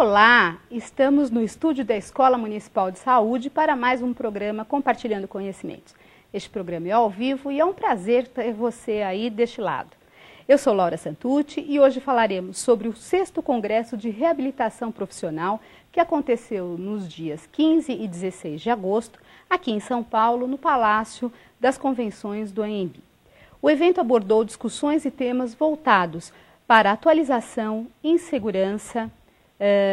Olá, estamos no estúdio da Escola Municipal de Saúde para mais um programa Compartilhando Conhecimentos. Este programa é ao vivo e é um prazer ter você aí deste lado. Eu sou Laura Santucci e hoje falaremos sobre o 6º Congresso de Reabilitação Profissional que aconteceu nos dias 15 e 16 de agosto, aqui em São Paulo, no Palácio das Convenções do ANB. O evento abordou discussões e temas voltados para atualização, insegurança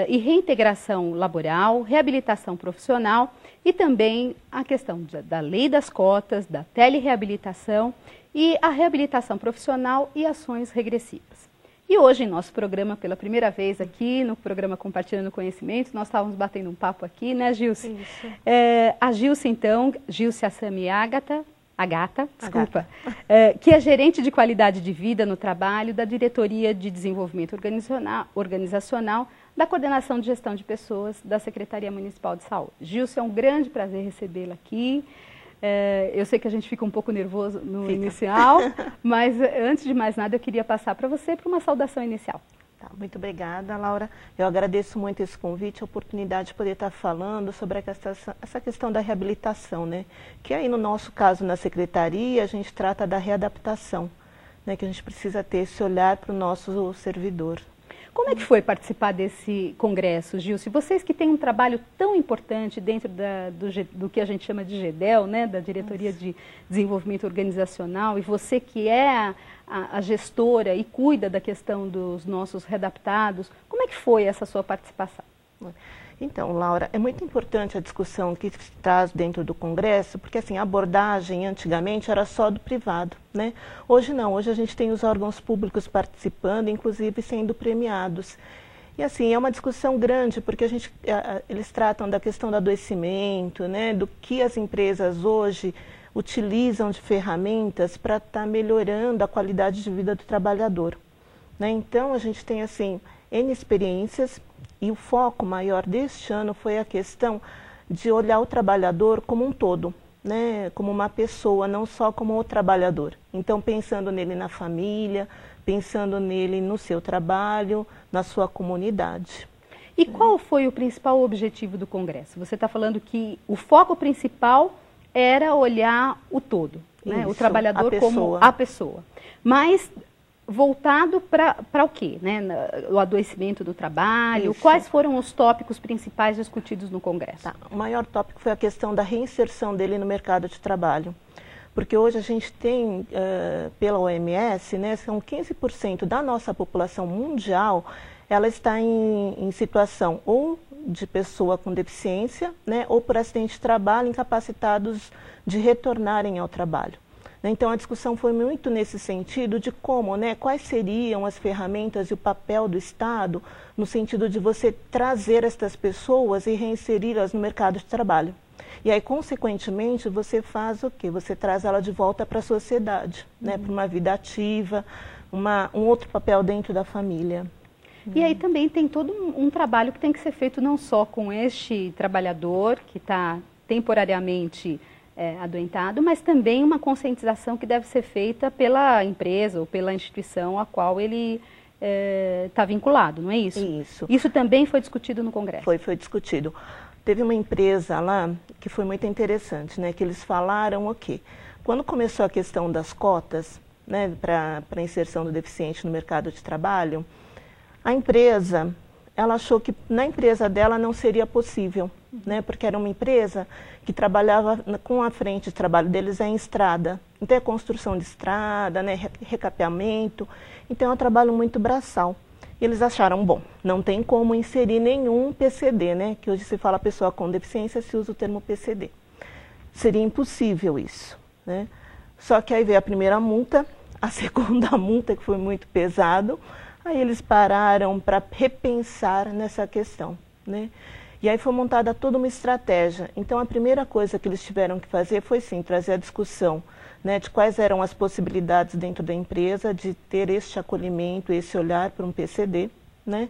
e reintegração laboral, reabilitação profissional e também a questão da lei das cotas, da telereabilitação e a reabilitação profissional e ações regressivas. E hoje, em nosso programa, pela primeira vez aqui, no programa Compartilhando Conhecimentos, nós estávamos batendo um papo aqui, né, Gilce? Isso. A Gilce, então, Gilce Assami Agata, que é gerente de qualidade de vida no trabalho da Diretoria de Desenvolvimento Organizacional da Coordenação de Gestão de Pessoas da Secretaria Municipal de Saúde. Gilce, é um grande prazer recebê-la aqui. Eu sei que a gente fica um pouco nervoso no inicial, mas antes de mais nada eu queria passar para você para uma saudação inicial. Tá, muito obrigada, Laura. Eu agradeço muito esse convite, a oportunidade de poder estar falando sobre essa questão da reabilitação, né? Que aí no nosso caso na Secretaria a gente trata da readaptação, né? Que a gente precisa ter esse olhar para o nosso servidor. Como é que foi participar desse congresso, Gilce? Vocês que têm um trabalho tão importante dentro do que a gente chama de GEDEL, né, da Diretoria de Desenvolvimento Organizacional, e você que é a gestora e cuida da questão dos nossos readaptados, como é que foi essa sua participação? Então, Laura, é muito importante a discussão que se traz dentro do Congresso, porque assim, a abordagem antigamente era só do privado, né? Hoje não, hoje a gente tem os órgãos públicos participando, inclusive sendo premiados. E assim, é uma discussão grande, porque eles tratam da questão do adoecimento, né? Do que as empresas hoje utilizam de ferramentas para estar melhorando a qualidade de vida do trabalhador, né? Então, a gente tem assim, N experiências. E o foco maior deste ano foi a questão de olhar o trabalhador como um todo, né? Como uma pessoa, não só como o trabalhador. Então, pensando nele na família, pensando nele no seu trabalho, na sua comunidade. E qual foi o principal objetivo do Congresso? Você está falando que o foco principal era olhar o todo, né? O trabalhador como a pessoa. Mas voltado para o quê? Né? O adoecimento do trabalho, quais foram os tópicos principais discutidos no Congresso? Tá. O maior tópico foi a questão da reinserção dele no mercado de trabalho. Porque hoje a gente tem, pela OMS, né, são 15% da nossa população mundial, ela está em situação ou de pessoa com deficiência, né, ou por acidente de trabalho, incapacitados de retornarem ao trabalho. Então, a discussão foi muito nesse sentido de como, né, quais seriam as ferramentas e o papel do Estado no sentido de você trazer estas pessoas e reinseri-las no mercado de trabalho. E aí, consequentemente, você faz o quê? Você traz ela de volta para a sociedade, né, para uma vida ativa, um outro papel dentro da família. E aí também tem todo um trabalho que tem que ser feito não só com este trabalhador que está temporariamente adoentado, mas também uma conscientização que deve ser feita pela empresa ou pela instituição a qual ele está vinculado, não é isso? Isso. Isso também foi discutido no Congresso? Foi discutido. Teve uma empresa lá que foi muito interessante, né, que eles falaram o quê? Quando começou a questão das cotas, né, para a inserção do deficiente no mercado de trabalho, a empresa, ela achou que na empresa dela não seria possível, né, porque era uma empresa que trabalhava com a frente de trabalho deles em estrada. Então é construção de estrada, né, recapeamento, então é um trabalho muito braçal. E eles acharam, bom, não tem como inserir nenhum PCD, né, que hoje se fala pessoa com deficiência, se usa o termo PCD. Seria impossível isso, né? Só que aí veio a primeira multa, a segunda multa, que foi muito pesado. Aí eles pararam para repensar nessa questão, né? E aí foi montada toda uma estratégia. Então a primeira coisa que eles tiveram que fazer foi sim, trazer a discussão, né, de quais eram as possibilidades dentro da empresa de ter este acolhimento, esse olhar para um PCD, né?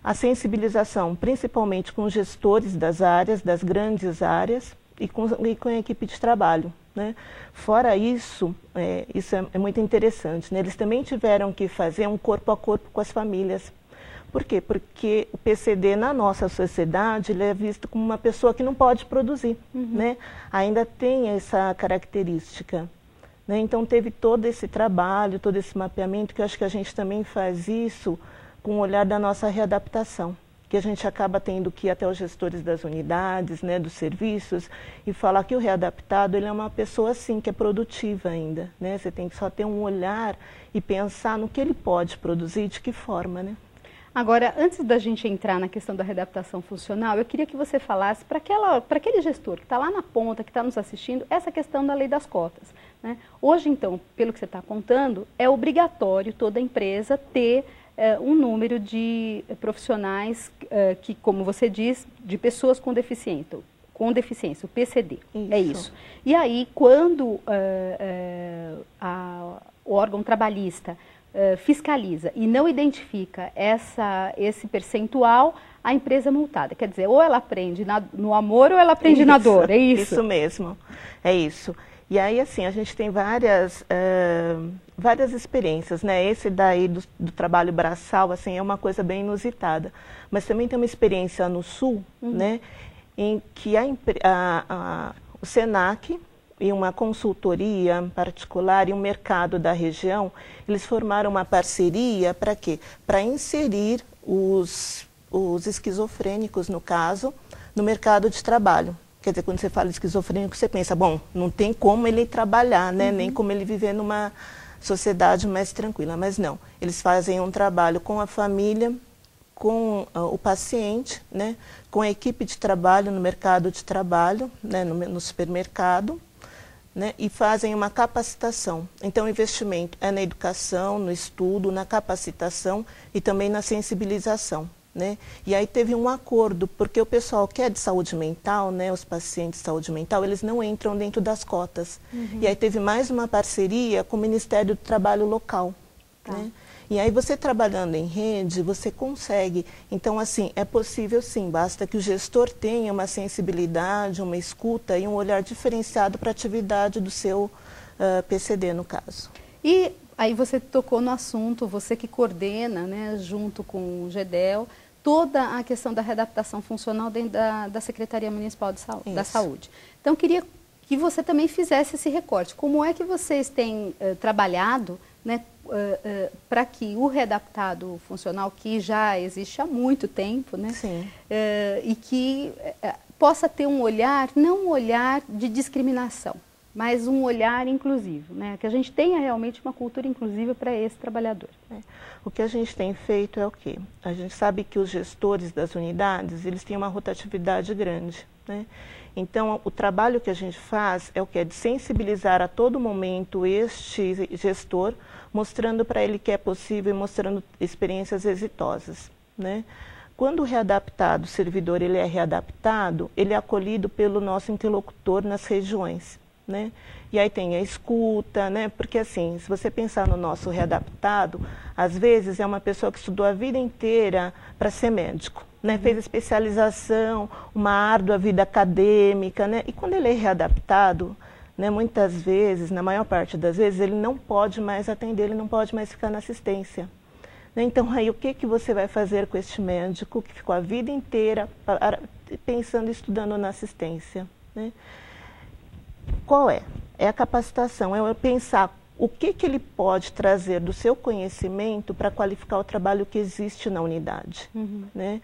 A sensibilização, principalmente com os gestores das áreas, das grandes áreas, e com a equipe de trabalho, né? Fora isso, isso é muito interessante, né? Eles também tiveram que fazer um corpo a corpo com as famílias, Por quê? Porque o PCD na nossa sociedade ele é visto como uma pessoa que não pode produzir, né? Ainda tem essa característica. Né? Então teve todo esse trabalho, todo esse mapeamento, que eu acho que a gente também faz isso com o olhar da nossa readaptação, que a gente acaba tendo que ir até os gestores das unidades, né, dos serviços, e falar que o readaptado ele é uma pessoa assim, que é produtiva ainda. Né? Você tem que só ter um olhar e pensar no que ele pode produzir e de que forma. Né? Agora, antes da gente entrar na questão da readaptação funcional, eu queria que você falasse para aquele gestor que está lá na ponta, que está nos assistindo, essa questão da lei das cotas. Né? Hoje, então, pelo que você está contando, é obrigatório toda empresa ter um número de profissionais que, como você diz, de pessoas com deficiência, o PCD. Isso. É isso. E aí, quando o órgão trabalhista fiscaliza e não identifica esse percentual, a empresa é multada. Quer dizer, ou ela aprende no amor ou ela aprende na dor, é isso? Isso mesmo, é isso. E aí, assim, a gente tem várias experiências, né? Esse daí do trabalho braçal, assim, é uma coisa bem inusitada. Mas também tem uma experiência no Sul, né? Em que o SENAC e uma consultoria particular e um mercado da região, eles formaram uma parceria para quê? Para inserir os esquizofrênicos, no caso, no mercado de trabalho. Quer dizer, quando você fala de esquizofrênico, você pensa, bom, não tem como ele trabalhar, né? Nem como ele viver numa sociedade mais tranquila. Mas não, eles fazem um trabalho com a família, com o paciente, né? Com a equipe de trabalho no mercado de trabalho, né? No supermercado, né? E fazem uma capacitação. Então, o investimento é na educação, no estudo, na capacitação e também na sensibilização. Né? E aí teve um acordo, porque o pessoal que é de saúde mental, né, os pacientes de saúde mental, eles não entram dentro das cotas. E aí teve mais uma parceria com o Ministério do Trabalho local. Tá. Né? E aí você trabalhando em rede, você consegue. Então, assim, é possível sim, basta que o gestor tenha uma sensibilidade, uma escuta e um olhar diferenciado para a atividade do seu PCD, no caso. E aí você tocou no assunto, você que coordena, né, junto com o GEDEL, toda a questão da readaptação funcional dentro da Secretaria Municipal da Saúde. Então, queria que você também fizesse esse recorte. Como é que vocês têm trabalhado, né, para que o readaptado funcional, que já existe há muito tempo, né, e que possa ter um olhar, não um olhar de discriminação, mas um olhar inclusivo, né? Que a gente tenha realmente uma cultura inclusiva para esse trabalhador. O que a gente tem feito é o quê? A gente sabe que os gestores das unidades, eles têm uma rotatividade grande, né? Então, o trabalho que a gente faz é o que? É de sensibilizar a todo momento este gestor, mostrando para ele que é possível e mostrando experiências exitosas, né? Quando o readaptado, o servidor, ele é readaptado, ele é acolhido pelo nosso interlocutor nas regiões. Né? E aí tem a escuta, né? Porque assim, se você pensar no nosso readaptado, às vezes é uma pessoa que estudou a vida inteira para ser médico, né? Fez especialização, uma árdua vida acadêmica, né? E quando ele é readaptado, né, muitas vezes, na maior parte das vezes, ele não pode mais atender, ele não pode mais ficar na assistência. Né? Então aí o que você vai fazer com este médico que ficou a vida inteira pensando e estudando na assistência? Né? Qual é? É a capacitação, é pensar o que ele pode trazer do seu conhecimento para qualificar o trabalho que existe na unidade. Né?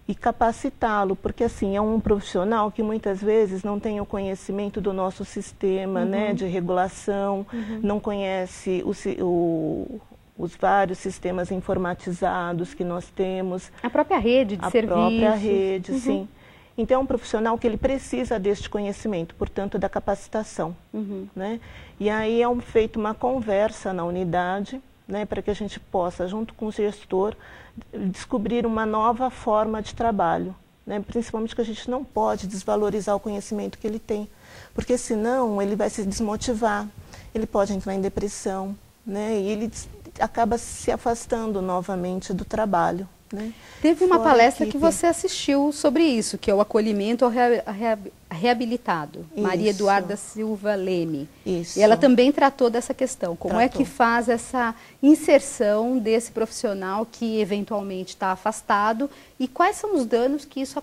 E capacitá-lo, porque assim, é um profissional que muitas vezes não tem o conhecimento do nosso sistema, né, de regulação, não conhece os vários sistemas informatizados que nós temos. A própria rede de serviços. A própria rede, sim. Então, é um profissional que ele precisa deste conhecimento, portanto, da capacitação. Né? E aí é feita uma conversa na unidade, né, para que a gente possa, junto com o gestor, descobrir uma nova forma de trabalho. Né? Principalmente que a gente não pode desvalorizar o conhecimento que ele tem, porque senão ele vai se desmotivar, ele pode entrar em depressão, né? E ele acaba se afastando novamente do trabalho. né? Teve uma Fora palestra a que equipe. você assistiu sobre isso, que é o acolhimento ao reabilitado, Maria Isso. Eduarda Silva Leme. Isso. E ela também tratou dessa questão, como é que Tratou. faz essa inserção desse profissional que eventualmente está afastado e quais são os danos que isso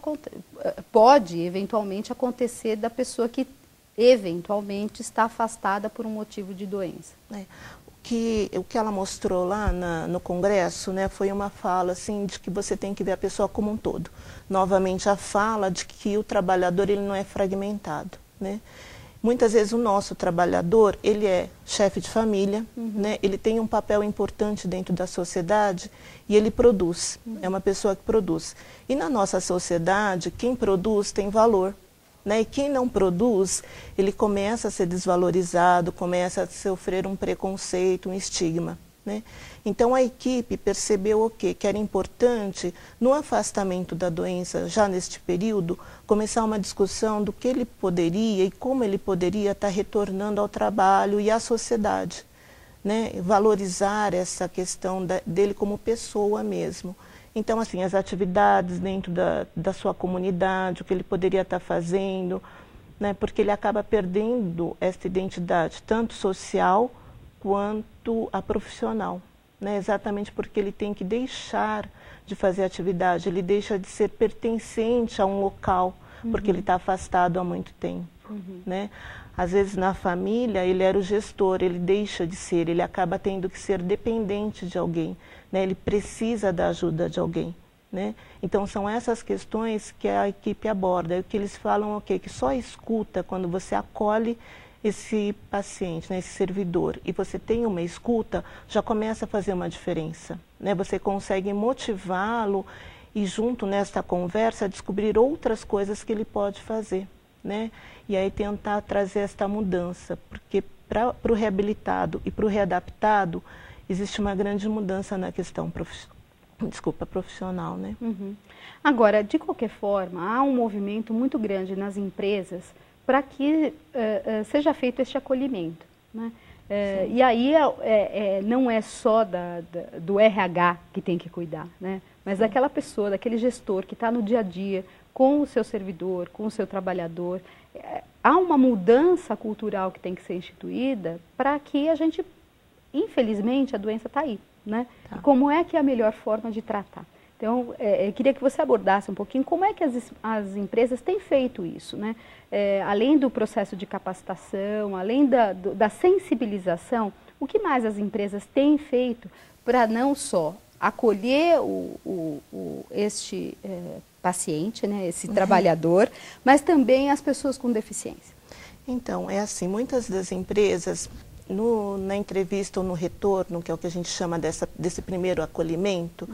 pode eventualmente acontecer da pessoa que eventualmente está afastada por um motivo de doença. O que ela mostrou lá no congresso, né, foi uma fala assim, de que você tem que ver a pessoa como um todo. Novamente a fala de que o trabalhador ele não é fragmentado, né? Muitas vezes o nosso trabalhador, ele é chefe de família, né? Ele tem um papel importante dentro da sociedade e ele produz, é uma pessoa que produz. E na nossa sociedade, quem produz tem valor. Né? E quem não produz, ele começa a ser desvalorizado, começa a sofrer um preconceito, um estigma. Né? Então a equipe percebeu o quê? Que era importante, no afastamento da doença, já neste período, começar uma discussão do que ele poderia e como ele poderia estar retornando ao trabalho e à sociedade. Né? Valorizar essa questão dele como pessoa mesmo. Então, assim, as atividades dentro da sua comunidade, o que ele poderia estar fazendo, né? Porque ele acaba perdendo essa identidade, tanto social quanto a profissional, né? Exatamente porque ele tem que deixar de fazer atividade, ele deixa de ser pertencente a um local, porque ele está afastado há muito tempo, né? Às vezes na família ele era o gestor, ele deixa de ser, ele acaba tendo que ser dependente de alguém, né? Ele precisa da ajuda de alguém, né? Então são essas questões que a equipe aborda, o que eles falam okay, que só escuta quando você acolhe esse paciente, né, esse servidor, e você tem uma escuta, já começa a fazer uma diferença, né? Você consegue motivá-lo e junto nesta conversa descobrir outras coisas que ele pode fazer, né? E aí tentar trazer esta mudança, porque para o reabilitado e para o readaptado existe uma grande mudança na questão profissional, né? Agora, de qualquer forma, há um movimento muito grande nas empresas para que seja feito este acolhimento, né? E aí não é só do RH que tem que cuidar, né? Mas daquela pessoa, daquele gestor que está no dia a dia com o seu servidor, com o seu trabalhador. Há uma mudança cultural que tem que ser instituída para que a gente, infelizmente, a doença está aí, né? Tá. E como é que é a melhor forma de tratar? Então, eu queria que você abordasse um pouquinho como é que as empresas têm feito isso, né? Além do processo de capacitação, além da sensibilização, o que mais as empresas têm feito para não só acolher este paciente, né, esse trabalhador, mas também as pessoas com deficiência? Então, é assim, muitas das empresas, na entrevista ou no retorno, que é o que a gente chama desse primeiro acolhimento,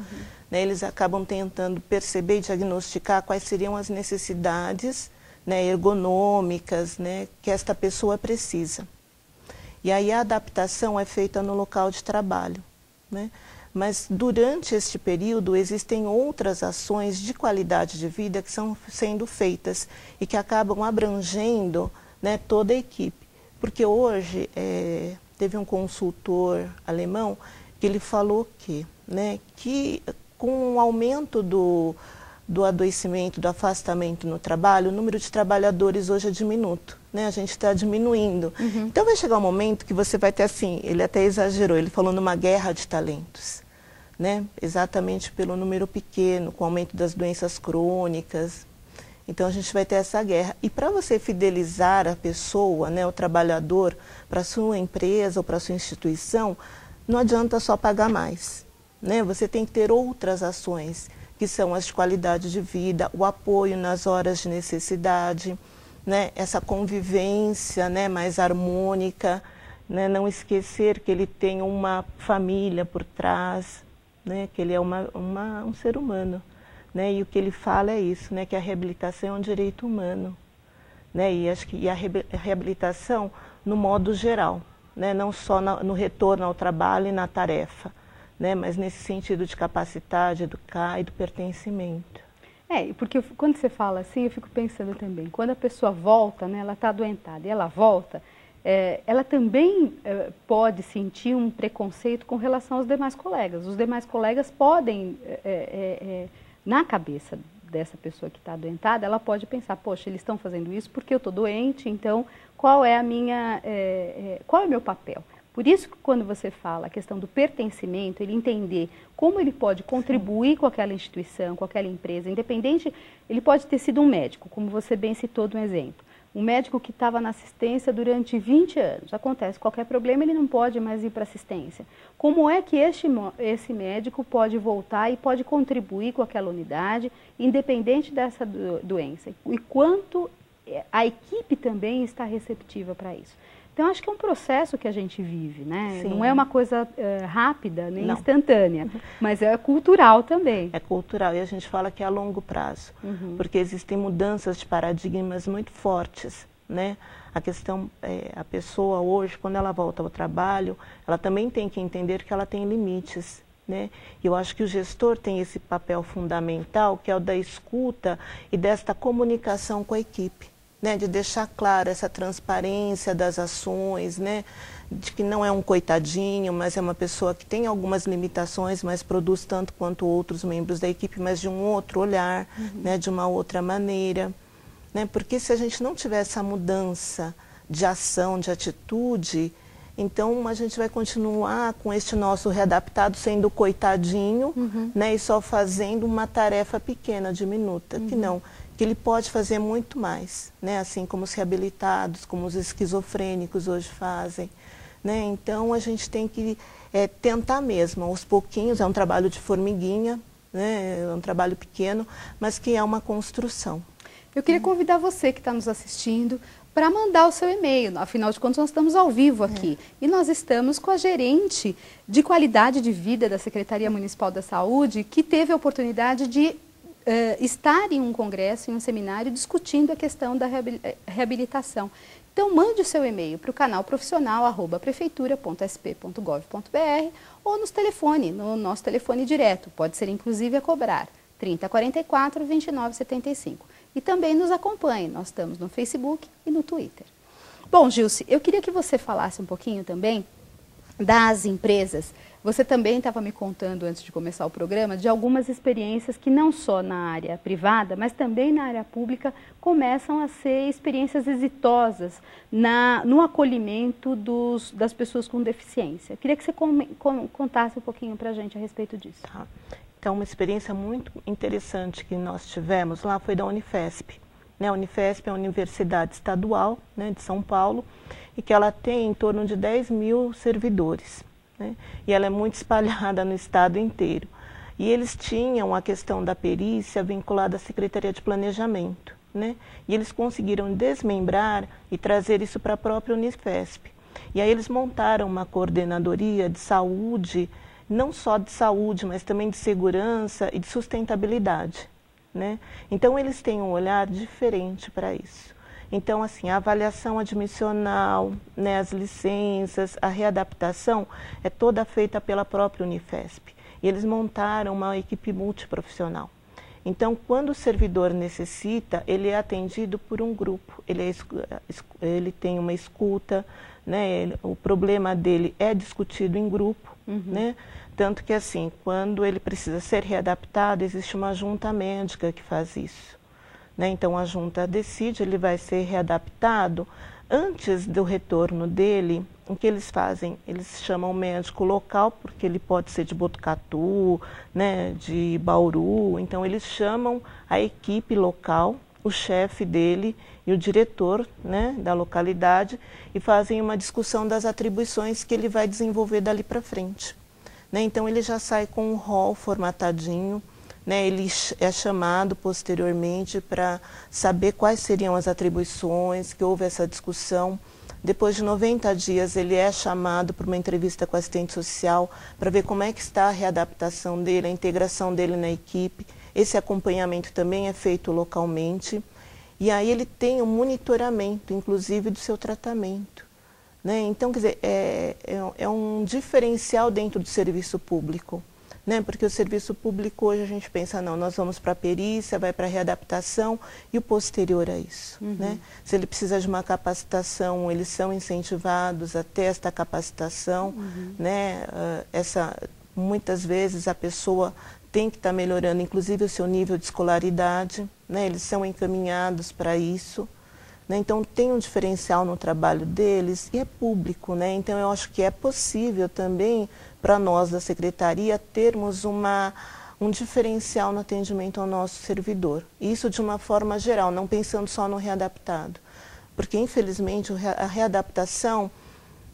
né, eles acabam tentando perceber e diagnosticar quais seriam as necessidades, né, ergonômicas, né, que esta pessoa precisa. E aí a adaptação é feita no local de trabalho, né? Mas durante este período existem outras ações de qualidade de vida que são sendo feitas e que acabam abrangendo, né, toda a equipe. Porque hoje teve um consultor alemão que ele falou que com o aumento do adoecimento, do afastamento no trabalho, o número de trabalhadores hoje é diminuto, né? A gente está diminuindo. Então vai chegar um momento que você vai ter assim, ele até exagerou, ele falou numa guerra de talentos, né? Exatamente pelo número pequeno, com o aumento das doenças crônicas. Então a gente vai ter essa guerra. E para você fidelizar a pessoa, né, o trabalhador, para a sua empresa ou para a sua instituição, não adianta só pagar mais, né? Você tem que ter outras ações, que são as de qualidade de vida, o apoio nas horas de necessidade, né? Essa convivência, né, mais harmônica, né? Não esquecer que ele tem uma família por trás, né? Que ele é um ser humano. Né? E o que ele fala é isso, né? Que a reabilitação é um direito humano. Né? E acho que a reabilitação no modo geral, né? Não só no retorno ao trabalho e na tarefa, né? Mas nesse sentido de capacitar, de educar e do pertencimento. Porque quando você fala assim, eu fico pensando também, quando a pessoa volta, né, ela está adoentada e ela volta, ela também pode sentir um preconceito com relação aos demais colegas. Os demais colegas podem, na cabeça dessa pessoa que está adoentada, ela pode pensar, poxa, eles estão fazendo isso porque eu estou doente, então qual é qual é o meu papel? Por isso que quando você fala a questão do pertencimento, ele entender como ele pode contribuir com aquela instituição, com aquela empresa, independente, ele pode ter sido um médico, como você bem citou de um exemplo. Um médico que estava na assistência durante 20 anos, acontece qualquer problema, ele não pode mais ir para assistência. Como é que esse médico pode voltar e pode contribuir com aquela unidade, independente dessa doença? E quanto a equipe também está receptiva para isso? Então, acho que é um processo que a gente vive, né? Sim. Não é uma coisa rápida, nem instantânea, mas é cultural também. É cultural, e a gente fala que é a longo prazo, porque existem mudanças de paradigmas muito fortes, né? A questão, a pessoa hoje, quando ela volta ao trabalho, ela também tem que entender que ela tem limites, né? E eu acho que o gestor tem esse papel fundamental, que é o da escuta e desta comunicação com a equipe. Né, de deixar clara essa transparência das ações, né, de que não é um coitadinho, mas é uma pessoa que tem algumas limitações, mas produz tanto quanto outros membros da equipe, mas de um outro olhar, né, de uma outra maneira. Né, porque se a gente não tiver essa mudança de ação, de atitude, então a gente vai continuar com este nosso readaptado sendo coitadinho, né, e só fazendo uma tarefa pequena, diminuta, que não. Que ele pode fazer muito mais, né? Assim como os reabilitados, como os esquizofrênicos hoje fazem. Né? Então, a gente tem que tentar mesmo, aos pouquinhos, é um trabalho de formiguinha, né? É um trabalho pequeno, mas que é uma construção. Eu queria convidar você que está nos assistindo para mandar o seu e-mail, afinal de contas nós estamos ao vivo aqui. E nós estamos com a gerente de qualidade de vida da Secretaria Municipal da Saúde, que teve a oportunidade de estar em um congresso, em um seminário, discutindo a questão da reabilitação. Então, mande o seu e-mail para o canal profissional@prefeitura.sp.gov.br ou no nosso telefone direto, pode ser inclusive a cobrar, 3044 2975. E também nos acompanhe, nós estamos no Facebook e no Twitter. Bom, Gilce, eu queria que você falasse um pouquinho também das empresas. Você também estava me contando, antes de começar o programa, de algumas experiências que não só na área privada, mas também na área pública, começam a ser experiências exitosas no acolhimento das pessoas com deficiência. Eu queria que você contasse um pouquinho para a gente a respeito disso. Tá. Então, uma experiência muito interessante que nós tivemos lá foi da Unifesp. A Unifesp é a Universidade Estadual, né, de São Paulo, e que ela tem em torno de 10 mil servidores. Né? E ela é muito espalhada no estado inteiro. E eles tinham a questão da perícia vinculada à Secretaria de Planejamento. Né? E eles conseguiram desmembrar e trazer isso para a própria Unifesp. E aí eles montaram uma coordenadoria de saúde, não só de saúde, mas também de segurança e de sustentabilidade. Né? Então eles têm um olhar diferente para isso. Então, assim, a avaliação admissional, né, as licenças, a readaptação é toda feita pela própria Unifesp. E eles montaram uma equipe multiprofissional. Então, quando o servidor necessita, ele é atendido por um grupo. Ele tem uma escuta, né, o problema dele é discutido em grupo, né? Tanto que, assim, quando ele precisa ser readaptado, existe uma junta médica que faz isso. Né? Então, a junta decide, ele vai ser readaptado. Antes do retorno dele, o que eles fazem? Eles chamam o médico local, porque ele pode ser de Botucatu, né, de Bauru. Então, eles chamam a equipe local, o chefe dele e o diretor, né, da localidade, e fazem uma discussão das atribuições que ele vai desenvolver dali para frente. Né? Então, ele já sai com um rol formatadinho. Né, ele é chamado posteriormente para saber quais seriam as atribuições, que houve essa discussão. Depois de 90 dias, ele é chamado para uma entrevista com o assistente social para ver como é que está a readaptação dele, a integração dele na equipe. Esse acompanhamento também é feito localmente. E aí ele tem um monitoramento, inclusive, do seu tratamento. Né? Então, quer dizer, é um diferencial dentro do serviço público. né? Porque o serviço público hoje a gente pensa, não, nós vamos para a perícia, vai para a readaptação e o posterior a isso, né? Se ele precisa de uma capacitação, eles são incentivados a ter esta capacitação, né? Muitas vezes a pessoa tem que estar melhorando, inclusive o seu nível de escolaridade, né? Eles são encaminhados para isso, né? Então tem um diferencial no trabalho deles e é público, né? Então eu acho que é possível também para nós da Secretaria termos um diferencial no atendimento ao nosso servidor. Isso de uma forma geral, não pensando só no readaptado. Porque infelizmente a readaptação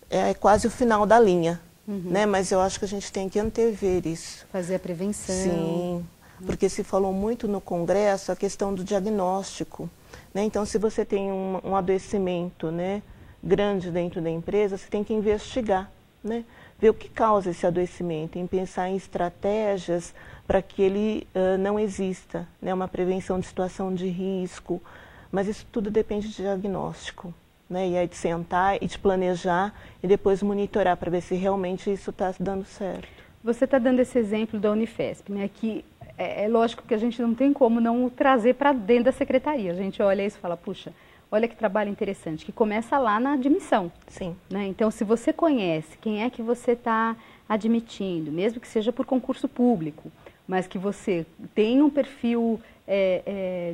é quase o final da linha. Né? Mas eu acho que a gente tem que antever isso. Fazer a prevenção. Sim, porque se falou muito no Congresso a questão do diagnóstico. Né? Então, se você tem um adoecimento, né, grande dentro da empresa, você tem que investigar, né? Ver o que causa esse adoecimento, em pensar em estratégias para que ele não exista, né? Uma prevenção de situação de risco, mas isso tudo depende de diagnóstico. Né? E aí de sentar e de planejar e depois monitorar para ver se realmente isso está dando certo. Você está dando esse exemplo da Unifesp, né? Que é lógico que a gente não tem como não trazer para dentro da secretaria. A gente olha isso e fala, puxa, olha que trabalho interessante, que começa lá na admissão. Sim. Né? Então, se você conhece quem é que você está admitindo, mesmo que seja por concurso público, mas que você tem um perfil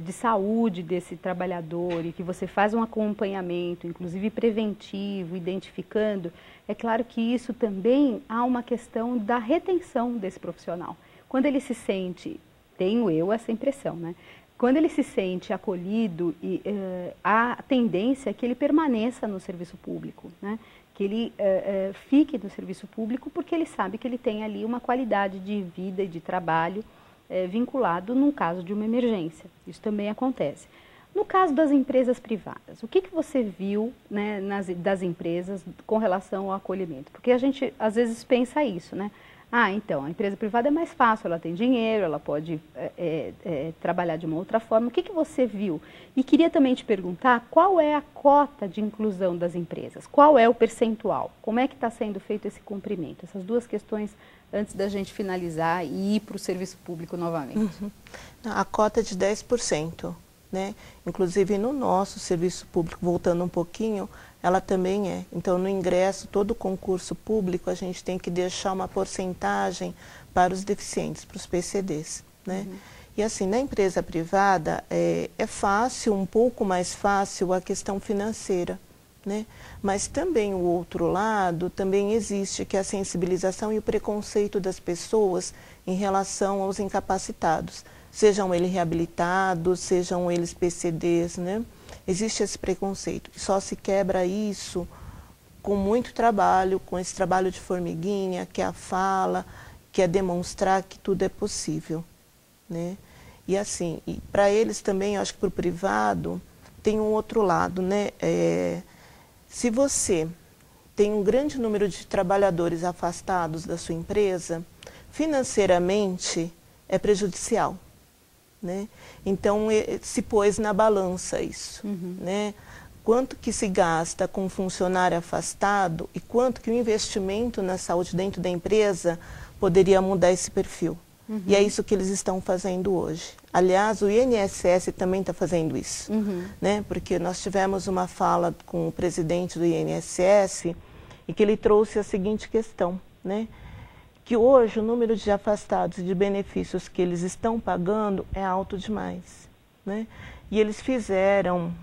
de saúde desse trabalhador e que você faz um acompanhamento, inclusive preventivo, identificando, é claro que isso também há uma questão da retenção desse profissional. Quando ele se sente, tenho eu essa impressão, né? Quando ele se sente acolhido, a tendência é que ele permaneça no serviço público, né? Que ele fique no serviço público porque ele sabe que ele tem ali uma qualidade de vida e de trabalho vinculado num caso de uma emergência. Isso também acontece. No caso das empresas privadas, o que você viu, né, das empresas com relação ao acolhimento? Porque a gente às vezes pensa isso, né? Ah, então, a empresa privada é mais fácil, ela tem dinheiro, ela pode trabalhar de uma outra forma. O que você viu? E queria também te perguntar qual é a cota de inclusão das empresas? Qual é o percentual? Como é que está sendo feito esse cumprimento? Essas duas questões antes da gente finalizar e ir para o serviço público novamente. A cota é de 10%. Né? Inclusive no nosso serviço público, voltando um pouquinho, ela também é. Então no ingresso, todo concurso público, a gente tem que deixar uma porcentagem para os deficientes, para os PCDs. Né? E assim, na empresa privada é fácil, um pouco mais fácil a questão financeira. Né? Mas também o outro lado também existe, que é a sensibilização e o preconceito das pessoas em relação aos incapacitados. Sejam eles reabilitados, sejam eles PCDs, né? Existe esse preconceito. Só se quebra isso com muito trabalho, com esse trabalho de formiguinha, que é a fala, que é demonstrar que tudo é possível, né? E assim, para eles também, eu acho que para o privado, tem um outro lado, né? Se você tem um grande número de trabalhadores afastados da sua empresa, financeiramente é prejudicial. Né? Então, se pôs na balança isso. Né? Quanto que se gasta com um funcionário afastado e quanto que o investimento na saúde dentro da empresa poderia mudar esse perfil. E é isso que eles estão fazendo hoje. Aliás, o INSS também está fazendo isso. Né? Porque nós tivemos uma fala com o presidente do INSS e que ele trouxe a seguinte questão, né? Que hoje o número de afastados e de benefícios que eles estão pagando é alto demais. Né? E eles fizeram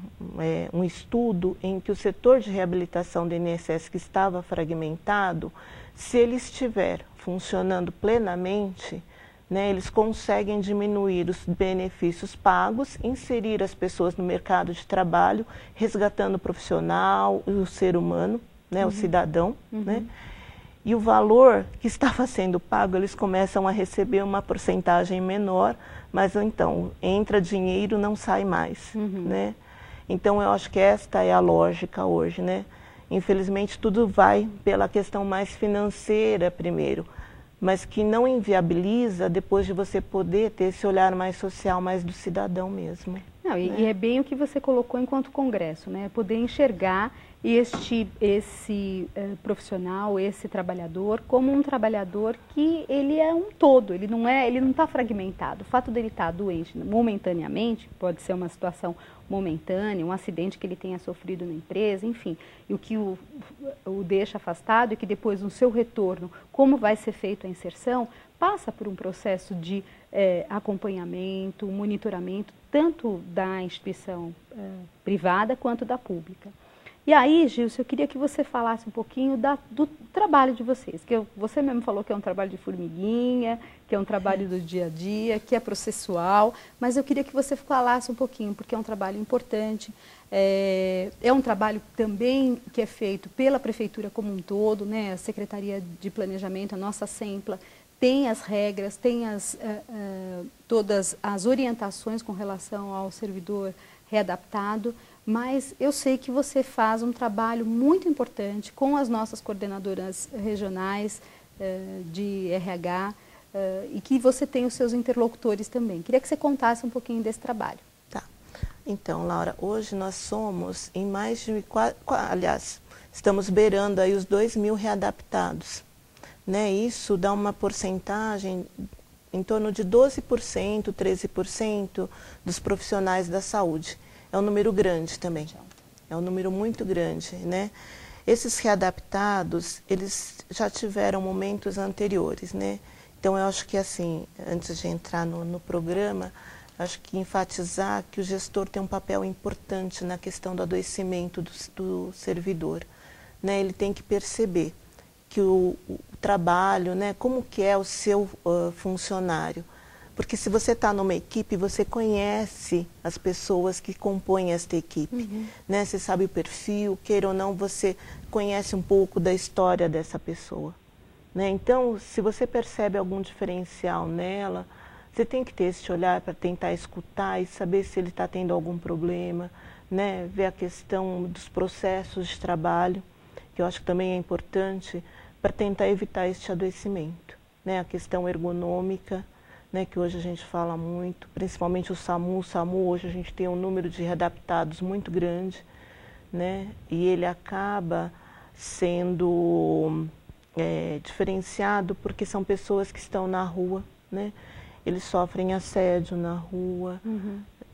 um estudo em que o setor de reabilitação do INSS, que estava fragmentado, se ele estiver funcionando plenamente, né, eles conseguem diminuir os benefícios pagos, inserir as pessoas no mercado de trabalho, resgatando o profissional, o ser humano, né, o cidadão, né? E o valor que estava sendo pago, eles começam a receber uma porcentagem menor, mas então, entra dinheiro, não sai mais. Né? Então, eu acho que esta é a lógica hoje. Né? Infelizmente, tudo vai pela questão mais financeira primeiro, mas que não inviabiliza depois de você poder ter esse olhar mais social, mais do cidadão mesmo. Não, e é bem o que você colocou enquanto congresso, né? Poder enxergar esse profissional, esse trabalhador, como um trabalhador que ele é um todo, ele não está fragmentado. O fato dele estar doente momentaneamente, pode ser uma situação momentânea, um acidente que ele tenha sofrido na empresa, enfim, e o que o deixa afastado e que depois no seu retorno, como vai ser feita a inserção, passa por um processo de acompanhamento, monitoramento, tanto da instituição privada quanto da pública. E aí, Gilson, eu queria que você falasse um pouquinho do trabalho de vocês, que você mesmo falou que é um trabalho de formiguinha, que é um trabalho do dia a dia, que é processual, mas eu queria que você falasse um pouquinho, porque é um trabalho importante, é um trabalho também que é feito pela Prefeitura como um todo, né? A Secretaria de Planejamento, a nossa SEMPLA, tem as regras, tem todas as orientações com relação ao servidor readaptado, mas eu sei que você faz um trabalho muito importante com as nossas coordenadoras regionais de RH e que você tem os seus interlocutores também. Queria que você contasse um pouquinho desse trabalho. Tá. Então, Laura, hoje nós somos em mais de, aliás, estamos beirando aí os 2.000 readaptados. Né? Isso dá uma porcentagem em torno de 12%, 13% dos profissionais da saúde. É um número grande também, é um número muito grande, né? Esses readaptados, eles já tiveram momentos anteriores, né? Então, eu acho que, assim, antes de entrar no programa, acho que enfatizar que o gestor tem um papel importante na questão do adoecimento do servidor, né? Ele tem que perceber que o trabalho, né? Como que é o seu funcionário. Porque se você está numa equipe, você conhece as pessoas que compõem esta equipe. Né? Você sabe o perfil, queira ou não, você conhece um pouco da história dessa pessoa. Né? Então, se você percebe algum diferencial nela, você tem que ter esse olhar para tentar escutar e saber se ele está tendo algum problema, né? Ver a questão dos processos de trabalho, que eu acho que também é importante, para tentar evitar este adoecimento. Né? A questão ergonômica, né, que hoje a gente fala muito, principalmente o SAMU. O SAMU, hoje a gente tem um número de readaptados muito grande, né, e ele acaba sendo diferenciado porque são pessoas que estão na rua, né, eles sofrem assédio na rua,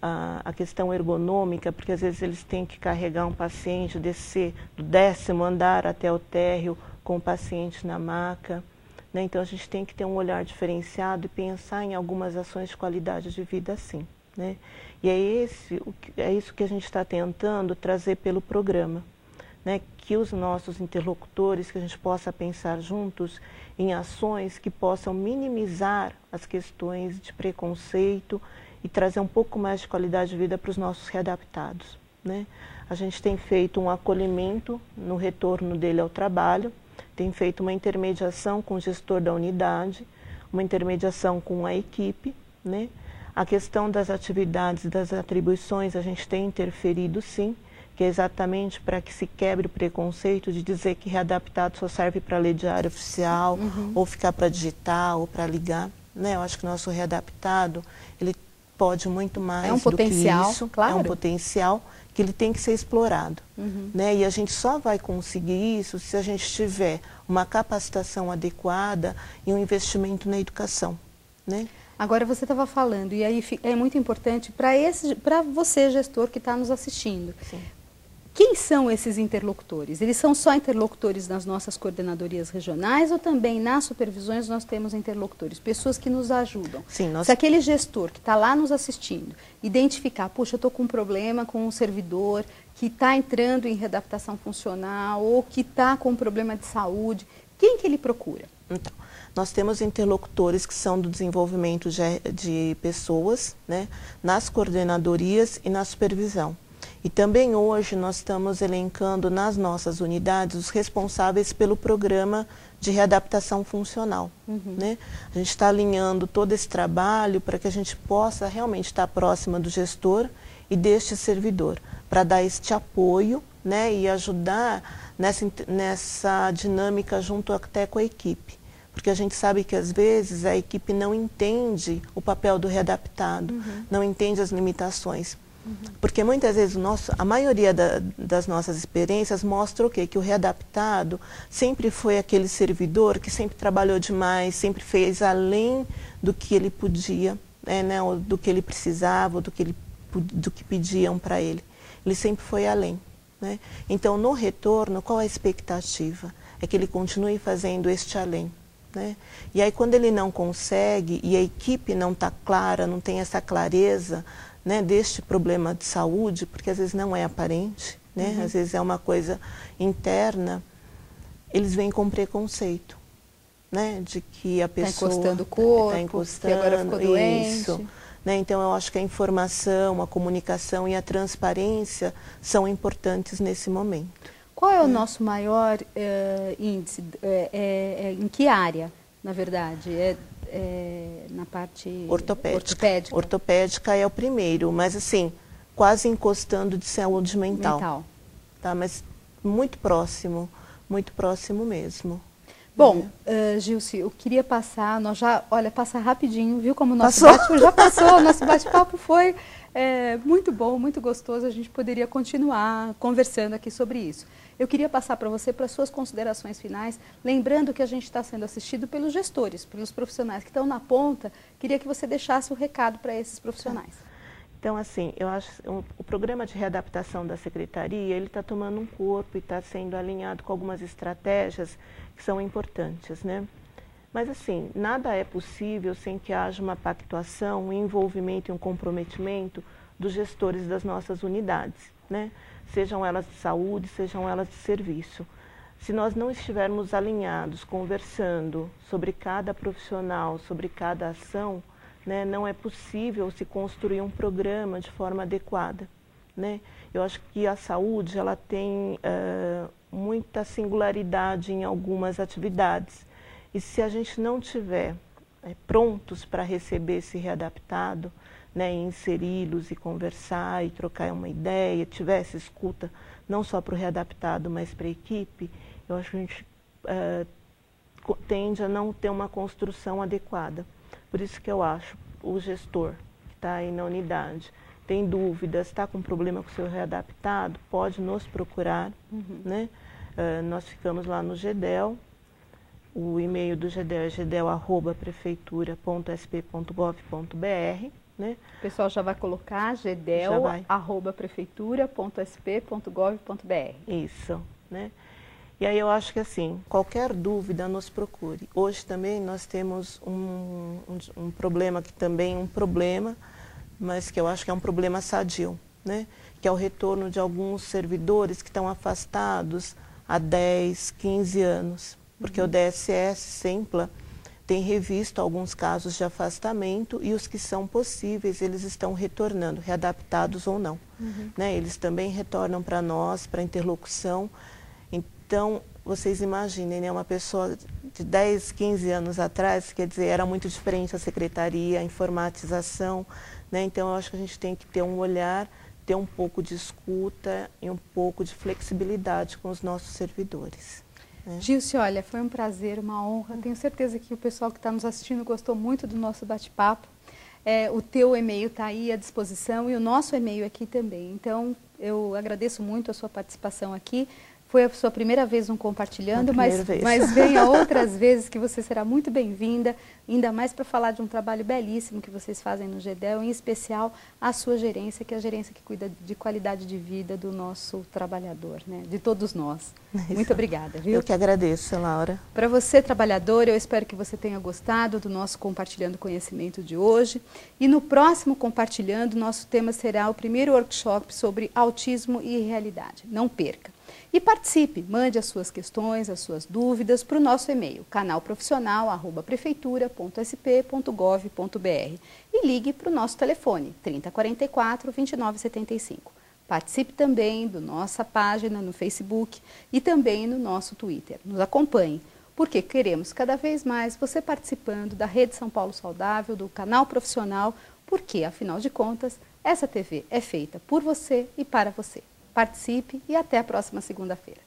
a questão ergonômica, porque às vezes eles têm que carregar um paciente, descer do 10º andar até o térreo com o paciente na maca. Né? Então, a gente tem que ter um olhar diferenciado e pensar em algumas ações de qualidade de vida, sim. Né? E é isso que a gente está tentando trazer pelo programa. Né? Que os nossos interlocutores, que a gente possa pensar juntos em ações que possam minimizar as questões de preconceito e trazer um pouco mais de qualidade de vida para os nossos readaptados. Né? A gente tem feito um acolhimento no retorno dele ao trabalho, tem feito uma intermediação com o gestor da unidade, uma intermediação com a equipe, né? A questão das atividades, das atribuições, a gente tem interferido sim, que é exatamente para que se quebre o preconceito de dizer que readaptado só serve para ler diário oficial, ou ficar para digitar, ou para ligar. Né? Eu acho que o nosso readaptado, ele pode muito mais do que isso. Claro. É um potencial que ele tem que ser explorado. Né? E a gente só vai conseguir isso se a gente tiver uma capacitação adequada e um investimento na educação. Né? Agora você estava falando, e aí é muito importante para você, gestor, que está nos assistindo. Sim. Quem são esses interlocutores? Eles são só interlocutores nas nossas coordenadorias regionais ou também nas supervisões nós temos interlocutores, pessoas que nos ajudam? Sim, Se aquele gestor que está lá nos assistindo identificar, puxa, eu estou com um problema com um servidor que está entrando em readaptação funcional ou que está com um problema de saúde, quem que ele procura? Então, nós temos interlocutores que são do desenvolvimento de pessoas, né, nas coordenadorias e na supervisão. E também hoje nós estamos elencando nas nossas unidades os responsáveis pelo programa de readaptação funcional. Né? A gente está alinhando todo esse trabalho para que a gente possa realmente estar próxima do gestor e deste servidor, para dar este apoio, né, e ajudar nessa dinâmica junto até com a equipe. Porque a gente sabe que às vezes a equipe não entende o papel do readaptado, não entende as limitações. Porque muitas vezes a maioria das nossas experiências mostra o quê? Que o readaptado sempre foi aquele servidor que sempre trabalhou demais, sempre fez além do que ele podia, né, ou do que ele precisava, ou do que pediam para ele. Ele sempre foi além. Né? Então, no retorno, qual a expectativa? É que ele continue fazendo este além. Né? E aí, quando ele não consegue, e a equipe não está clara, não tem essa clareza, né, deste problema de saúde, porque às vezes não é aparente, né? Às vezes é uma coisa interna, eles vêm com preconceito, né, de que a pessoa está encostando o corpo, tá encostando, que agora ficou doente. Isso, né? Então eu acho que a informação, a comunicação e a transparência são importantes nesse momento. Qual é o nosso maior índice? Em que área, na verdade? Na parte ortopédica. Ortopédica é o primeiro, mas assim, quase encostando de saúde mental. Tá? Mas muito próximo mesmo. Bom, Gilce, eu queria passar, passa rapidinho, viu como o nosso bate-papo já passou, o nosso bate-papo foi muito bom, muito gostoso, a gente poderia continuar conversando aqui sobre isso. Eu queria passar para você, para suas considerações finais, lembrando que a gente está sendo assistido pelos gestores, pelos profissionais que estão na ponta, queria que você deixasse o recado para esses profissionais. Então, assim, eu acho que o programa de readaptação da Secretaria, ele está tomando um corpo e está sendo alinhado com algumas estratégias que são importantes, né? Mas, assim, nada é possível sem que haja uma pactuação, um envolvimento e um comprometimento dos gestores das nossas unidades, né? Sejam elas de saúde, sejam elas de serviço. Se nós não estivermos alinhados, conversando sobre cada profissional, sobre cada ação, né, não é possível se construir um programa de forma adequada. Né? Eu acho que a saúde ela tem muita singularidade em algumas atividades. E se a gente não tiver prontos para receber esse readaptado, né, inseri-los e conversar e trocar uma ideia, tivesse escuta não só para o readaptado, mas para a equipe, eu acho que a gente tende a não ter uma construção adequada. Por isso que eu acho o gestor que está aí na unidade, tem dúvidas, está com problema com o seu readaptado, pode nos procurar. Né? Nós ficamos lá no GEDEL, o e-mail do GEDEL é gedel@prefeitura.sp.gov.br. Né? O pessoal já vai colocar gedel@prefeitura.sp.gov.br. Isso, né? E aí eu acho que assim, qualquer dúvida nos procure. Hoje também nós temos um problema que também é um problema, mas que eu acho que é um problema sadio, né? Que é o retorno de alguns servidores que estão afastados há 10, 15 anos. Porque o DSS, Sempla, tem revisto alguns casos de afastamento e os que são possíveis, eles estão retornando, readaptados ou não. Né? Eles também retornam para nós, para interlocução. Então, vocês imaginem, né, uma pessoa de 10, 15 anos atrás, quer dizer, era muito diferente a secretaria, a informatização. Né? Então, eu acho que a gente tem que ter um olhar, ter um pouco de escuta e um pouco de flexibilidade com os nossos servidores. Gilce, olha, foi um prazer, uma honra. Tenho certeza que o pessoal que está nos assistindo gostou muito do nosso bate-papo. O teu e-mail está aí à disposição e o nosso e-mail aqui também. Então, eu agradeço muito a sua participação aqui. Foi a sua primeira vez no Compartilhando, mas venha outras vezes que você será muito bem-vinda, ainda mais para falar de um trabalho belíssimo que vocês fazem no GEDEL, em especial a sua gerência, que é a gerência que cuida de qualidade de vida do nosso trabalhador, né? De todos nós. Muito obrigada, viu? Eu que agradeço, Laura. Para você, trabalhador, eu espero que você tenha gostado do nosso Compartilhando Conhecimento de hoje. E no próximo Compartilhando, nosso tema será o primeiro workshop sobre autismo e realidade. Não perca! E participe, mande as suas questões, as suas dúvidas para o nosso e-mail, canalprofissional@prefeitura.sp.gov.br e ligue para o nosso telefone, 3044-2975. Participe também da nossa página no Facebook e também no nosso Twitter. Nos acompanhe, porque queremos cada vez mais você participando da Rede São Paulo Saudável, do Canal Profissional, porque, afinal de contas, essa TV é feita por você e para você. Participe e até a próxima segunda-feira.